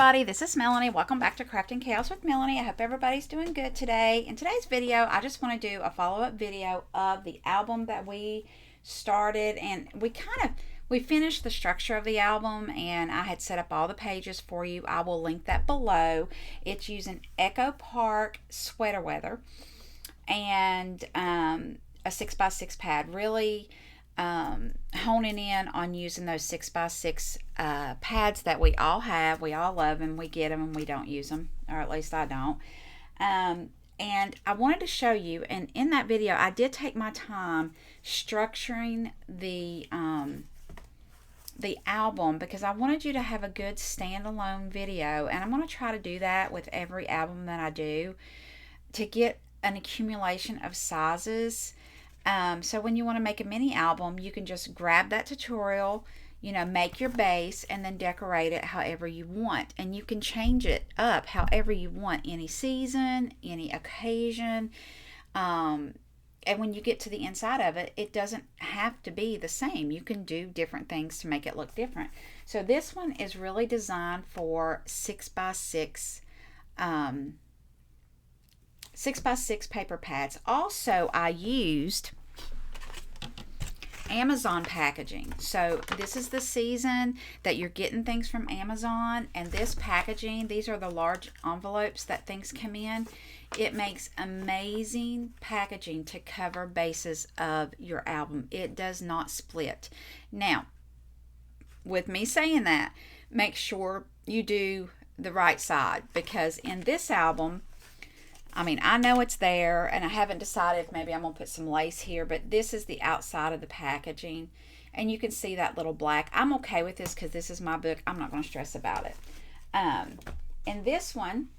everybody, this is Melanie. Welcome back to Crafting Chaos with Melanie. I hope everybody's doing good today. In today's video, I just want to do a follow-up video of the album that we started, and we finished the structure of the album, and I had set up all the pages for you. I will link that below. It's using Echo Park Sweater Weather and a 6x6 pad. Really honing in on using those 6x6 pads that we all have. We all love them. We get them and we don't use them, or at least I don't. And I wanted to show you, and in that video I did take my time structuring the album because I wanted you to have a good standalone video, and I'm going to try to do that with every album that I do to get an accumulation of sizes. So when you want to make a mini album, you can just grab that tutorial, make your base, and then decorate it however you want. And you can change it up however you want, any season, any occasion. And when you get to the inside of it, it doesn't have to be the same. You can do different things to make it look different. So this one is really designed for 6x6 6x6 paper pads. Also, I used Amazon packaging. So this is the season that you're getting things from Amazon, and this packaging, these are the large envelopes that things come in. It makes amazing packaging to cover bases of your album. It does not split. Now, with me saying that, make sure you do the right side, because in this album, I know it's there, and I haven't decided if maybe I'm going to put some lace here, but this is the outside of the packaging, and you can see that little black. I'm okay with this because this is my book. I'm not going to stress about it. And this one,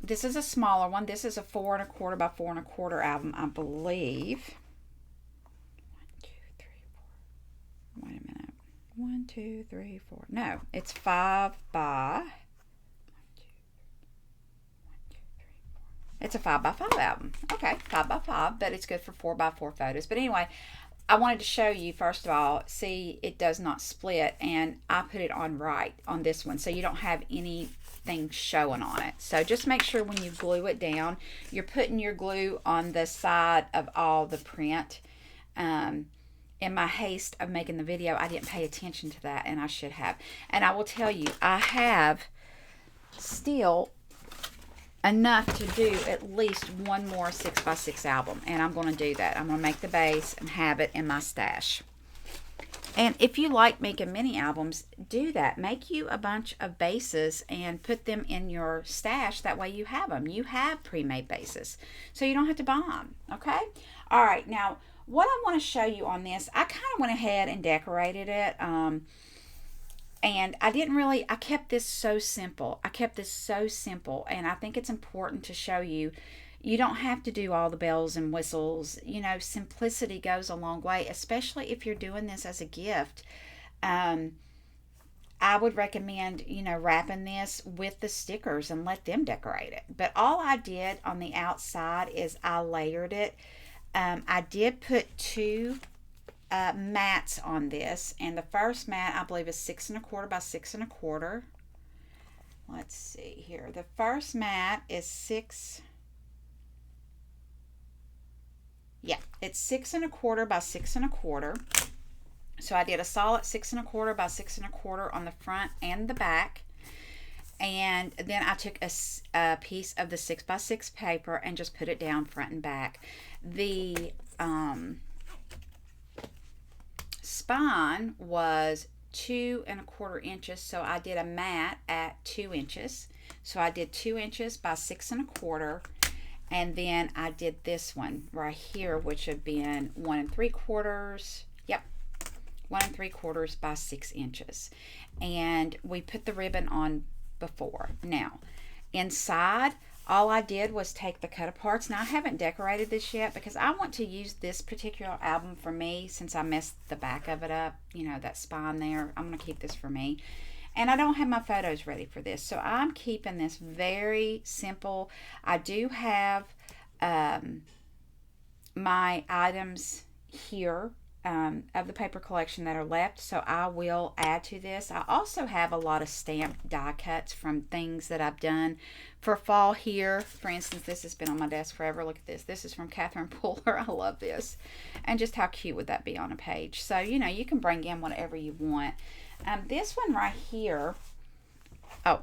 this is a smaller one. This is a 4 1/4 by 4 1/4 album, I believe. 1, 2, 3, 4. Wait a minute. 1, 2, 3, 4. No, it's 5 by... It's a 5x5 album. Okay, 5x5, but it's good for 4x4 photos. But anyway, I wanted to show you, first of all, see it does not split, and I put it on right on this one, so you don't have anything showing on it. So just make sure when you glue it down, you're putting your glue on the side of all the print. In my haste of making the video, I didn't pay attention to that, and I should have. And I will tell you, I have still enough to do at least one more 6x6 album, and I'm going to do that. I'm going to make the base and have it in my stash. And if you like making mini albums, do that. Make you a bunch of bases and put them in your stash. That way you have them. You have pre-made bases, so you don't have to buy them. Okay? All right. Now, what I want to show you on this, I kind of went ahead and decorated it. And I kept this so simple. And I think it's important to show you, you don't have to do all the bells and whistles. Simplicity goes a long way, especially if you're doing this as a gift. I would recommend, wrapping this with the stickers and let them decorate it. But all I did on the outside is I layered it. I did put two mats on this, and the first mat I believe is 6 1/4 by 6 1/4. Let's see here. The first mat is it's 6 1/4 by 6 1/4. So I did a solid 6 1/4 by 6 1/4 on the front and the back, and then I took a piece of the 6x6 paper and just put it down front and back. The spine was 2 1/4 inches, so I did a mat at 2 inches. So I did 2 inches by 6 1/4, and then I did this one right here, which would be 1 3/4. Yep, 1 3/4 by 6 inches, and we put the ribbon on before. Now, inside, all I did was take the cut aparts. Now, I haven't decorated this yet because I want to use this particular album for me, since I messed the back of it up, that spine there. I'm going to keep this for me. And I don't have my photos ready for this, so I'm keeping this very simple. I do have my items here of the paper collection that are left, so I will add to this. I also have a lot of stamped die cuts from things that I've done for fall here. For instance, this has been on my desk forever. Look at this. This is from Catherine Puller. I love this. And just how cute would that be on a page? So, you know, you can bring in whatever you want. This one right here, oh,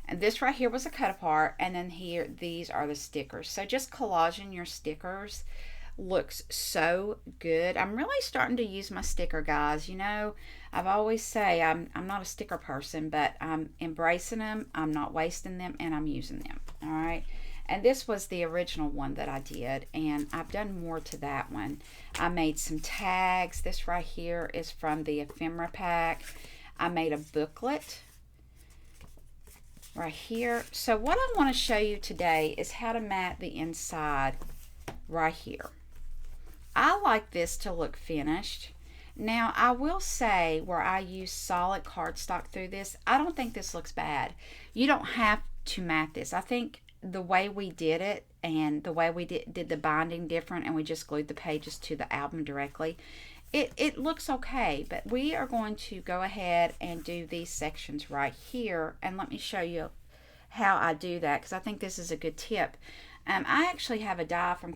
and this right here was a cut apart, and then here, these are the stickers. So just collaging your stickers looks so good. I'm really starting to use my sticker, guys. You know, I've always say I'm not a sticker person, but I'm embracing them, I'm not wasting them, and I'm using them. All right. And this was the original one that I did, and I've done more to that one. I made some tags. This right here is from the ephemera pack. I made a booklet right here. So what I want to show you today is how to mat the inside right here. I like this to look finished. Now, I will say where I use solid cardstock through this, I don't think this looks bad. You don't have to mat this. I think the way we did it and the way we did the binding different, and we just glued the pages to the album directly, it looks okay. But we are going to go ahead and do these sections right here, and let me show you how I do that, because I think this is a good tip. I actually have a die from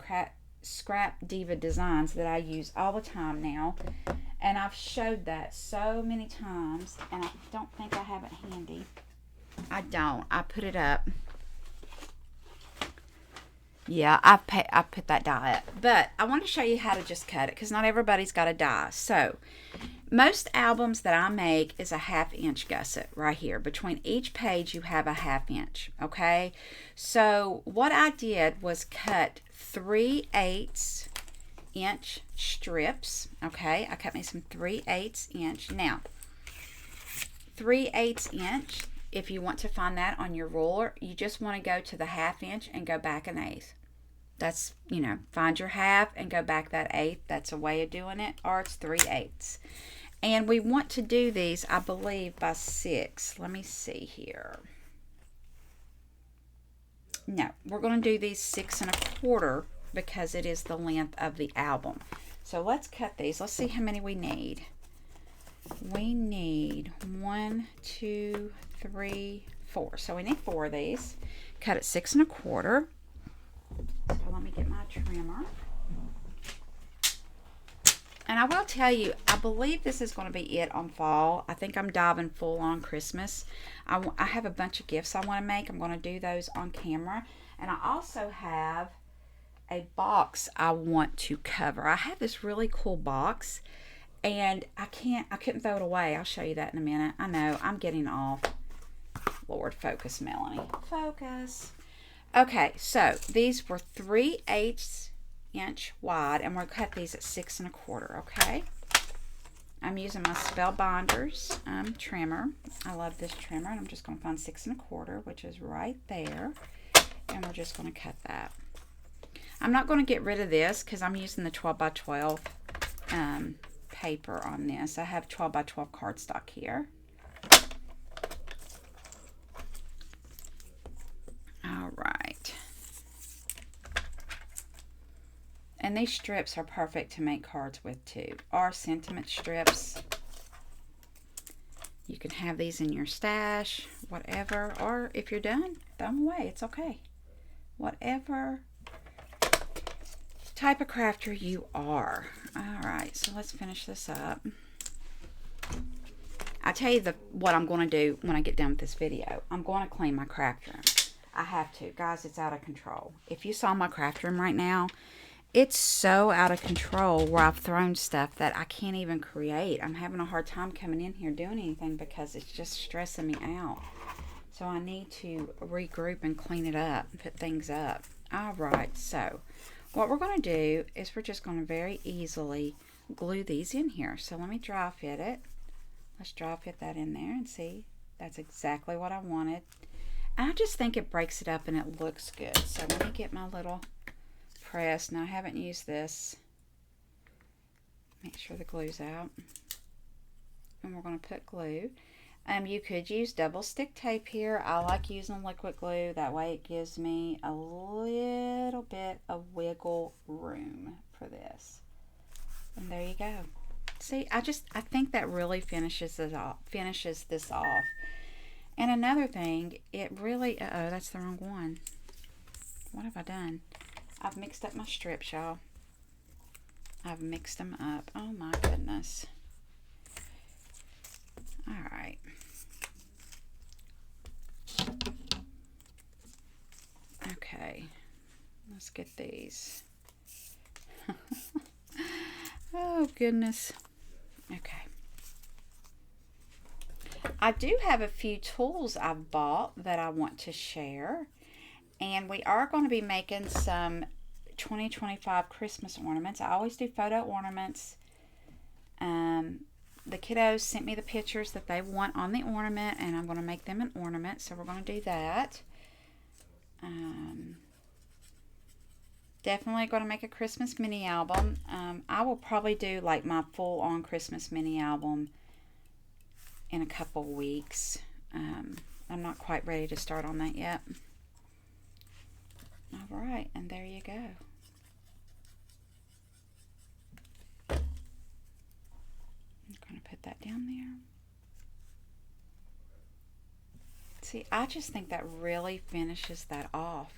Scrap Diva Designs that I use all the time now, and I've showed that so many times, and I don't think I have it handy. I don't. I put it up. Yeah, I put that die up, but I want to show you how to just cut it, because not everybody's got a die. So most albums that I make is a 1/2 inch gusset right here. Between each page you have a 1/2 inch, okay? So what I did was cut 3/8 inch strips, okay? I cut me some 3/8 inch. Now, 3/8 inch, if you want to find that on your ruler, you just want to go to the 1/2 inch and go back 1/8. That's, you know, find your 1/2 and go back that 1/8. That's a way of doing it, or it's 3/8. And we want to do these, I believe, by 6. Let me see here. No, we're going to do these 6 1/4 because it is the length of the album. So let's cut these. Let's see how many we need. We need 1, 2, 3, 4. So we need 4 of these. Cut it 6 1/4. So let me get my trimmer. And I will tell you, I believe this is going to be it on fall. I think I'm diving full on Christmas. I have a bunch of gifts I want to make. I'm going to do those on camera. And I also have a box I want to cover. I have this really cool box, and I couldn't throw it away. I'll show you that in a minute. I know, I'm getting off. Lord, focus, Melanie. Focus. Okay, so these were 3/8 inch wide, and we're going to cut these at 6 1/4, okay? I'm using my Spellbinders trimmer. I love this trimmer, and I'm just going to find 6 1/4, which is right there, and we're just going to cut that. I'm not going to get rid of this because I'm using the 12 by 12 paper on this. I have 12 by 12 cardstock here. All right. And these strips are perfect to make cards with too, or sentiment strips. You can have these in your stash, whatever, or if you're done, throw them away. It's okay. Whatever type of crafter you are. All right, so let's finish this up. I'll tell you what I'm going to do when I get done with this video. I'm going to clean my craft room. I have to. Guys, it's out of control. If you saw my craft room right now, it's so out of control where I've thrown stuff that I can't even create. I'm having a hard time coming in here doing anything because it's just stressing me out. So I need to regroup and clean it up and put things up. All right, so what we're going to do is we're just going to very easily glue these in here. So let me dry fit it. Let's dry fit that in there and see. That's exactly what I wanted. And I just think it breaks it up and it looks good. So let me get my little press. Now I haven't used this. Make sure the glue's out. And we're going to put glue. You could use double stick tape here. I like using liquid glue. That way it gives me a little bit of wiggle room for this. And there you go. See, I think that really finishes this off. And another thing, it really, uh-oh, that's the wrong one. What have I done? I've mixed up my strips, y'all. I've mixed them up. Oh my goodness. All right. Okay. Let's get these. Oh goodness. Okay. I do have a few tools I've bought that I want to share. And we are going to be making some 2025 Christmas ornaments. I always do photo ornaments. The kiddos sent me the pictures that they want on the ornament, and I'm going to make them an ornament. So we're going to do that. Definitely going to make a Christmas mini album. I will probably do like my full-on Christmas mini album in a couple weeks. I'm not quite ready to start on that yet. All right, and there you go. I'm going to put that down there. See, I just think that really finishes that off.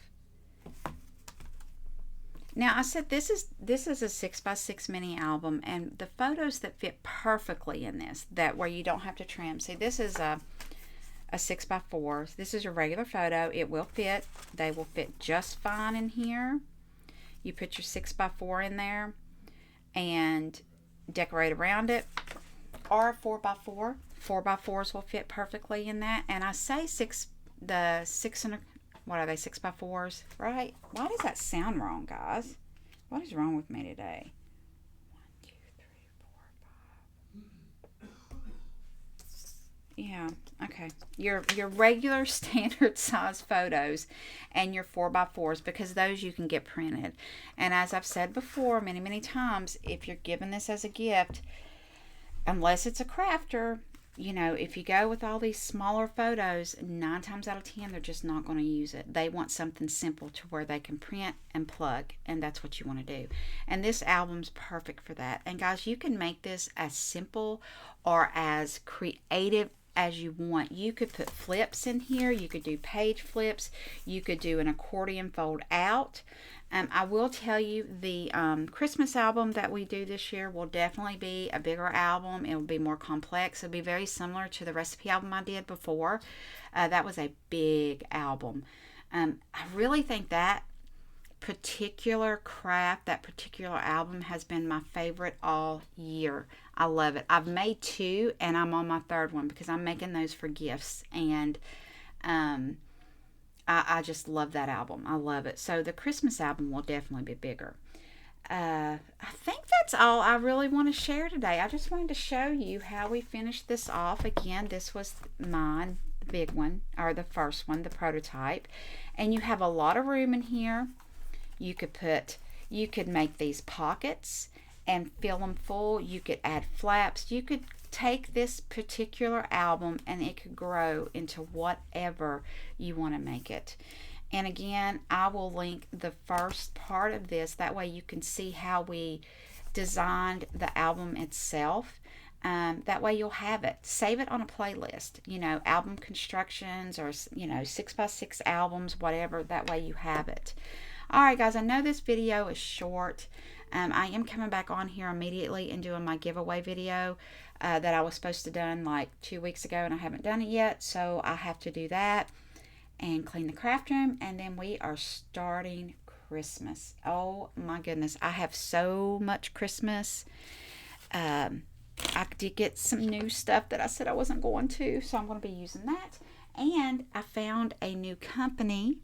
Now, I said this is a 6x6 mini album, and the photos that fit perfectly in this, that where you don't have to trim. See, this is a 6x4. This is a regular photo. It will fit. They will fit just fine in here. You put your 6x4 in there and decorate around it. Or a 4x4. 4x4s will fit perfectly in that. And I say 6 and what are they, 6x4s, right? Why does that sound wrong, guys? What is wrong with me today? 1, 2, 3, 4, 5. Yeah, okay. Your regular standard size photos and your 4x4s, because those you can get printed. And as I've said before many, many times, if you're giving this as a gift, unless it's a crafter, you know, if you go with all these smaller photos, 9 times out of 10, they're just not going to use it. They want something simple to where they can print and plug, and that's what you want to do. And this album's perfect for that. And guys, you can make this as simple or as creative as you want. You could put flips in here. You could do page flips. You could do an accordion fold out. I will tell you the Christmas album that we do this year will definitely be a bigger album. It will be more complex. It'll be very similar to the recipe album I did before. That was a big album. I really think that particular craft, that particular album has been my favorite all year. I love it. I've made 2 and I'm on my 3rd one because I'm making those for gifts. And I just love that album. I love it. So the Christmas album will definitely be bigger. I think that's all I really want to share today. I just wanted to show you how we finished this off. Again, this was mine, the big one, or the first one, the prototype. And you have a lot of room in here. You could make these pockets and fill them full. You could add flaps. You could take this particular album and it could grow into whatever you want to make it. And again, I will link the first part of this. That way you can see how we designed the album itself. That way you'll have it. Save it on a playlist. You know, album constructions or, you know, 6x6 albums, whatever. That way you have it. Alright guys, I know this video is short. I am coming back on here immediately and doing my giveaway video that I was supposed to done like 2 weeks ago and I haven't done it yet. So I have to do that and clean the craft room, and then we are starting Christmas. Oh my goodness, I have so much Christmas. I did get some new stuff that I said I wasn't going to, so I'm going to be using that. And I found a new company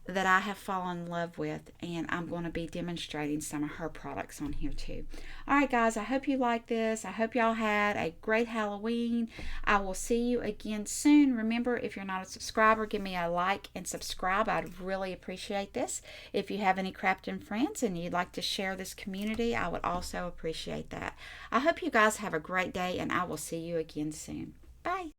that I have fallen in love with, and I'm going to be demonstrating some of her products on here too. Alright guys, I hope you like this. I hope y'all had a great Halloween. I will see you again soon. Remember, if you're not a subscriber, give me a like and subscribe. I'd really appreciate this. If you have any crafting friends and you'd like to share this community, I would also appreciate that. I hope you guys have a great day, and I will see you again soon. Bye.